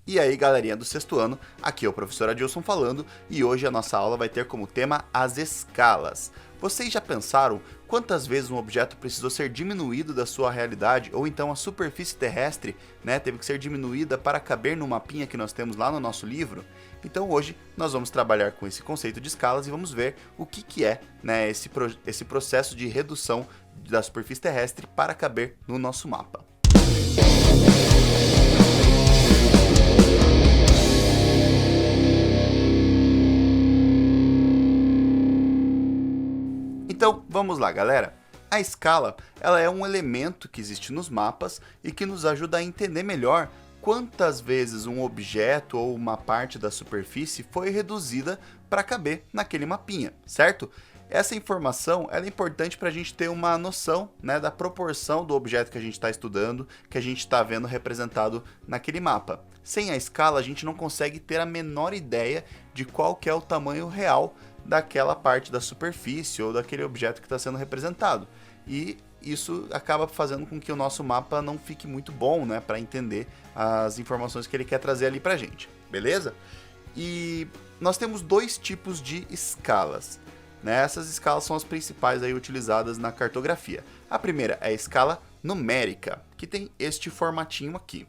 E aí, galerinha do sexto ano, aqui é o professor Adilson falando e hoje a nossa aula vai ter como tema as escalas. Vocês já pensaram quantas vezes um objeto precisou ser diminuído da sua realidade ou então a superfície terrestre, teve que ser diminuída para caber no mapinha que nós temos lá no nosso livro? Então hoje nós vamos trabalhar com esse conceito de escalas e vamos ver o que é esse processo de redução da superfície terrestre para caber no nosso mapa. Então, vamos lá, galera. A escala, ela é um elemento que existe nos mapas e que nos ajuda a entender melhor quantas vezes um objeto ou uma parte da superfície foi reduzida para caber naquele mapinha, certo? Essa informação ela é importante para a gente ter uma noção da proporção do objeto que a gente está estudando, que a gente está vendo representado naquele mapa. Sem a escala, a gente não consegue ter a menor ideia de qual que é o tamanho real daquela parte da superfície ou daquele objeto que está sendo representado. E isso acaba fazendo com que o nosso mapa não fique muito bom, para entender as informações que ele quer trazer ali para a gente, beleza? E nós temos dois tipos de escalas. Essas escalas são as principais aí utilizadas na cartografia. A primeira é a escala numérica, que tem este formatinho aqui.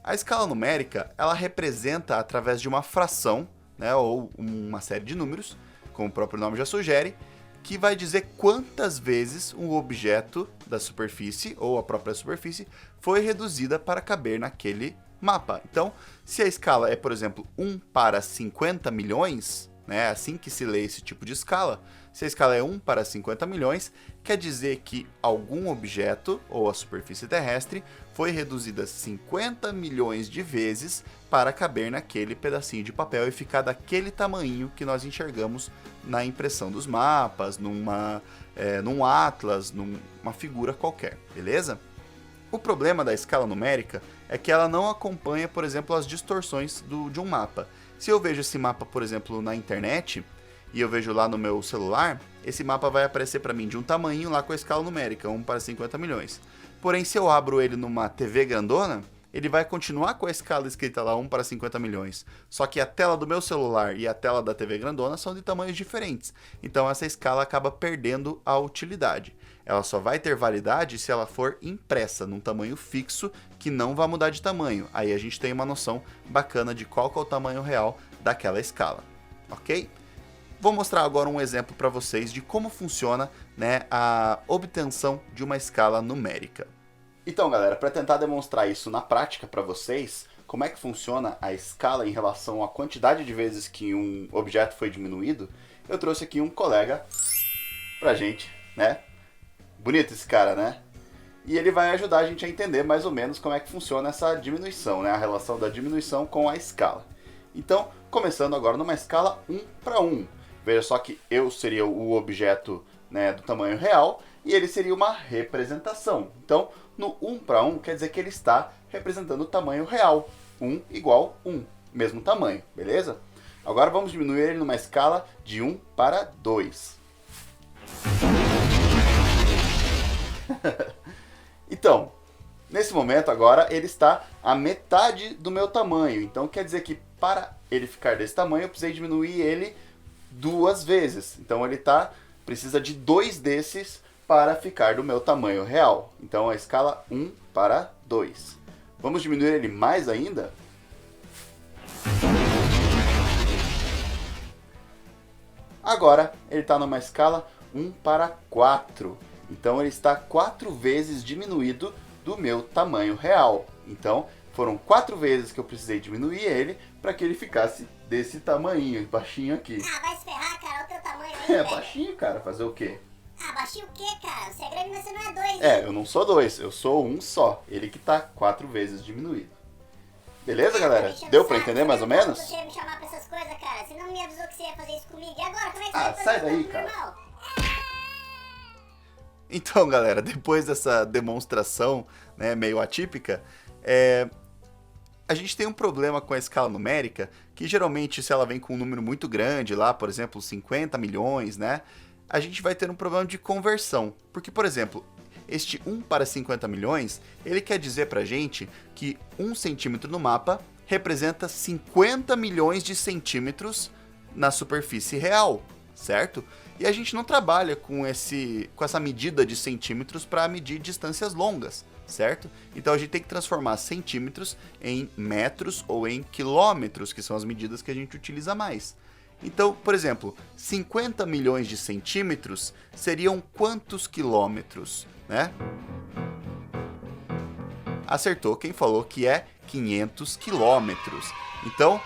A escala numérica, ela representa através de uma fração, ou uma série de números, como o próprio nome já sugere, que vai dizer quantas vezes um objeto da superfície, ou a própria superfície, foi reduzida para caber naquele mapa. Então, se a escala é, por exemplo, 1 para 50 milhões, é assim que se lê esse tipo de escala, se a escala é 1 para 50 milhões, quer dizer que algum objeto, ou a superfície terrestre, foi reduzida 50 milhões de vezes para caber naquele pedacinho de papel e ficar daquele tamanho que nós enxergamos na impressão dos mapas, num atlas, numa figura qualquer, beleza? O problema da escala numérica é que ela não acompanha, por exemplo, as distorções de um mapa. Se eu vejo esse mapa, por exemplo, na internet, e eu vejo lá no meu celular, esse mapa vai aparecer para mim de um tamanho lá com a escala numérica, 1 para 50 milhões. Porém, se eu abro ele numa TV grandona, ele vai continuar com a escala escrita lá 1 para 50 milhões. Só que a tela do meu celular e a tela da TV grandona são de tamanhos diferentes. Então essa escala acaba perdendo a utilidade. Ela só vai ter validade se ela for impressa num tamanho fixo que não vai mudar de tamanho. Aí a gente tem uma noção bacana de qual que é o tamanho real daquela escala, ok? Vou mostrar agora um exemplo para vocês de como funciona a obtenção de uma escala numérica. Então, galera, para tentar demonstrar isso na prática para vocês, como é que funciona a escala em relação à quantidade de vezes que um objeto foi diminuído, eu trouxe aqui um colega pra gente, Bonito esse cara, né? E ele vai ajudar a gente a entender mais ou menos como é que funciona essa diminuição, a relação da diminuição com a escala. Então, começando agora numa escala 1 para 1. Veja só que eu seria o objeto do tamanho real e ele seria uma representação. Então, no 1 para 1 quer dizer que ele está representando o tamanho real. 1 igual 1, mesmo tamanho, beleza? Agora vamos diminuir ele numa escala de 1 para 2. Então, nesse momento agora ele está a metade do meu tamanho. Então quer dizer que para ele ficar desse tamanho eu precisei diminuir ele 2 vezes. Então ele precisa de 2 desses para ficar do meu tamanho real. Então a escala 1 para 2. Vamos diminuir ele mais ainda? Agora ele está numa escala 1 para 4. Então ele está 4 vezes diminuído do meu tamanho real. Então foram 4 vezes que eu precisei diminuir ele para que ele ficasse desse tamanho, baixinho aqui. Ah, vai se ferrar, cara, olha o teu tamanho aí, velho. Baixinho, cara, fazer o quê? Ah, baixinho o quê, cara? Você é grande, mas você não é 2. Eu não sou 2, eu sou um só. Ele que tá 4 vezes diminuído. Beleza, galera? Deu pra entender mais ou menos? Você ia me chamar pra essas coisas, cara. Você não me avisou que você ia fazer isso comigo. E agora, como é que você Ah, vai fazer sai isso daí, comigo, cara. irmão? Então, galera, depois dessa demonstração meio atípica, a gente tem um problema com a escala numérica, que geralmente se ela vem com um número muito grande lá, por exemplo, 50 milhões, a gente vai ter um problema de conversão. Porque, por exemplo, este 1 para 50 milhões, ele quer dizer pra gente que 1 centímetro no mapa representa 50 milhões de centímetros na superfície real, certo? E a gente não trabalha com essa medida de centímetros para medir distâncias longas, certo? Então a gente tem que transformar centímetros em metros ou em quilômetros, que são as medidas que a gente utiliza mais. Então, por exemplo, 50 milhões de centímetros seriam quantos quilômetros, né? Acertou quem falou que é 500 quilômetros. Então,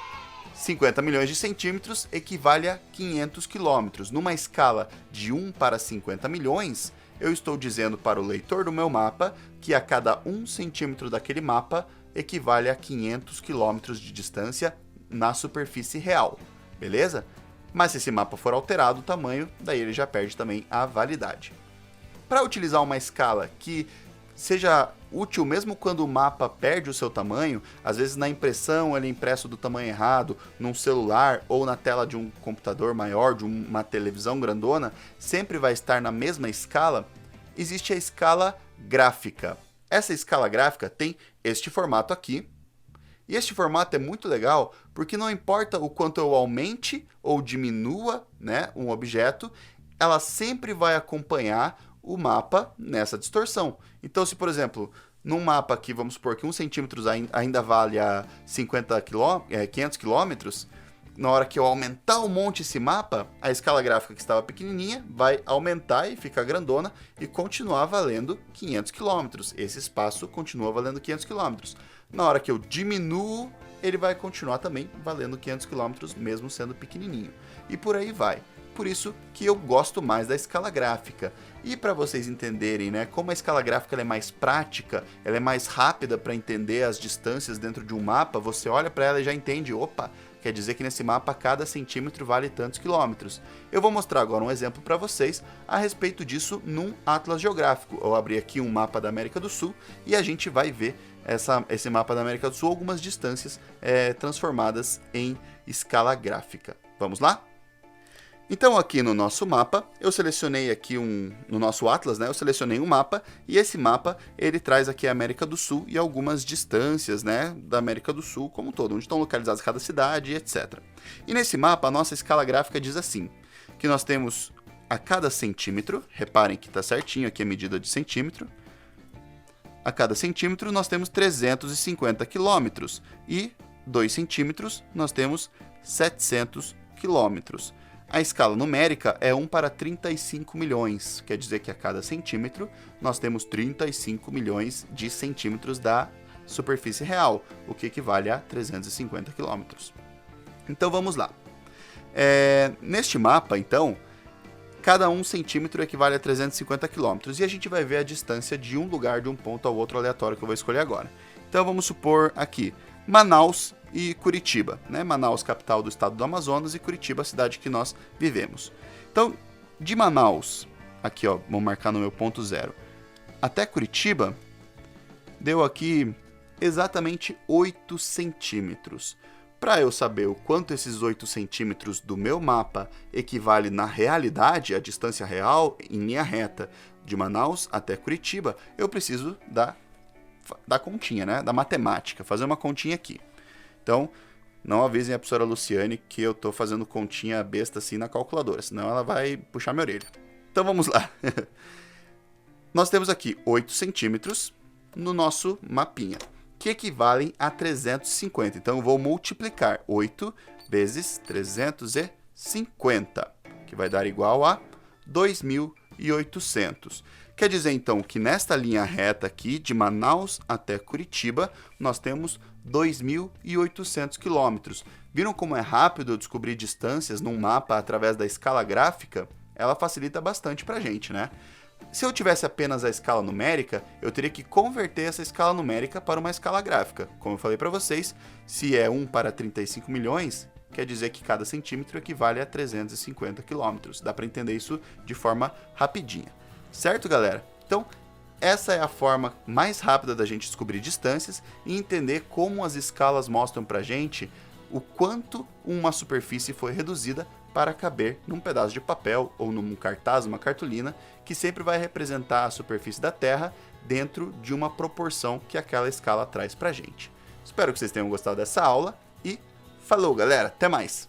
50 milhões de centímetros equivale a 500 quilômetros. Numa escala de 1 para 50 milhões, eu estou dizendo para o leitor do meu mapa que a cada 1 centímetro daquele mapa equivale a 500 quilômetros de distância na superfície real, beleza? Mas se esse mapa for alterado o tamanho, daí ele já perde também a validade. Para utilizar uma escala que seja útil mesmo quando o mapa perde o seu tamanho, às vezes na impressão ele é impresso do tamanho errado, num celular ou na tela de um computador maior, de uma televisão grandona, sempre vai estar na mesma escala, existe a escala gráfica. Essa escala gráfica tem este formato aqui, e este formato é muito legal porque não importa o quanto eu aumente ou diminua, né, um objeto, ela sempre vai acompanhar o mapa nessa distorção. Então, se por exemplo, num mapa aqui, vamos supor que 1 centímetro ainda vale a 500 quilômetros, na hora que eu aumentar um monte esse mapa, a escala gráfica que estava pequenininha vai aumentar e ficar grandona e continuar valendo 500 quilômetros. Esse espaço continua valendo 500 quilômetros. Na hora que eu diminuo, ele vai continuar também valendo 500 quilômetros, mesmo sendo pequenininho. E por aí vai. Por isso que eu gosto mais da escala gráfica. E para vocês entenderem, né, como a escala gráfica ela é mais prática, ela é mais rápida para entender as distâncias dentro de um mapa, você olha para ela e já entende, opa, quer dizer que nesse mapa cada centímetro vale tantos quilômetros. Eu vou mostrar agora um exemplo para vocês a respeito disso num atlas geográfico. Eu abri aqui um mapa da América do Sul e a gente vai ver esse mapa da América do Sul, algumas distâncias transformadas em escala gráfica. Vamos lá? Então aqui no nosso mapa, eu selecionei aqui no nosso atlas, né, eu selecionei um mapa e esse mapa ele traz aqui a América do Sul e algumas distâncias, né, da América do Sul como um todo, onde estão localizadas cada cidade, etc. E nesse mapa a nossa escala gráfica diz assim, que nós temos a cada centímetro, reparem que está certinho aqui a medida de centímetro, a cada centímetro nós temos 350 quilômetros e 2 centímetros nós temos 700 quilômetros. A escala numérica é 1 para 35 milhões, quer dizer que a cada centímetro nós temos 35 milhões de centímetros da superfície real, o que equivale a 350 quilômetros. Então vamos lá. Neste mapa, então, cada 1 centímetro equivale a 350 quilômetros e a gente vai ver a distância de um lugar, de um ponto ao outro aleatório que eu vou escolher agora. Então vamos supor aqui, Manaus e Curitiba, né? Manaus, capital do estado do Amazonas, e Curitiba, a cidade que nós vivemos. Então, de Manaus, aqui ó, vamos marcar no meu ponto 0, até Curitiba, deu aqui exatamente 8 centímetros. Para eu saber o quanto esses 8 centímetros do meu mapa equivale na realidade, a distância real, em linha reta, de Manaus até Curitiba, eu preciso da continha, né? Da matemática, fazer uma continha aqui. Então, não avisem a professora Luciane que eu estou fazendo continha besta assim na calculadora, senão ela vai puxar minha orelha. Então vamos lá. Nós temos aqui 8 centímetros no nosso mapinha, que equivalem a 350. Então eu vou multiplicar 8 vezes 350, que vai dar igual a 2.800. Quer dizer, então, que nesta linha reta aqui, de Manaus até Curitiba, nós temos 2.800 quilômetros. Viram como é rápido descobrir distâncias num mapa através da escala gráfica? Ela facilita bastante pra gente, né? Se eu tivesse apenas a escala numérica, eu teria que converter essa escala numérica para uma escala gráfica. Como eu falei para vocês, se é 1 para 35 milhões, quer dizer que cada centímetro equivale a 350 quilômetros. Dá para entender isso de forma rapidinha. Certo, galera? Então, essa é a forma mais rápida da gente descobrir distâncias e entender como as escalas mostram pra gente o quanto uma superfície foi reduzida para caber num pedaço de papel ou num cartaz, uma cartolina, que sempre vai representar a superfície da Terra dentro de uma proporção que aquela escala traz pra gente. Espero que vocês tenham gostado dessa aula e falou, galera, até mais!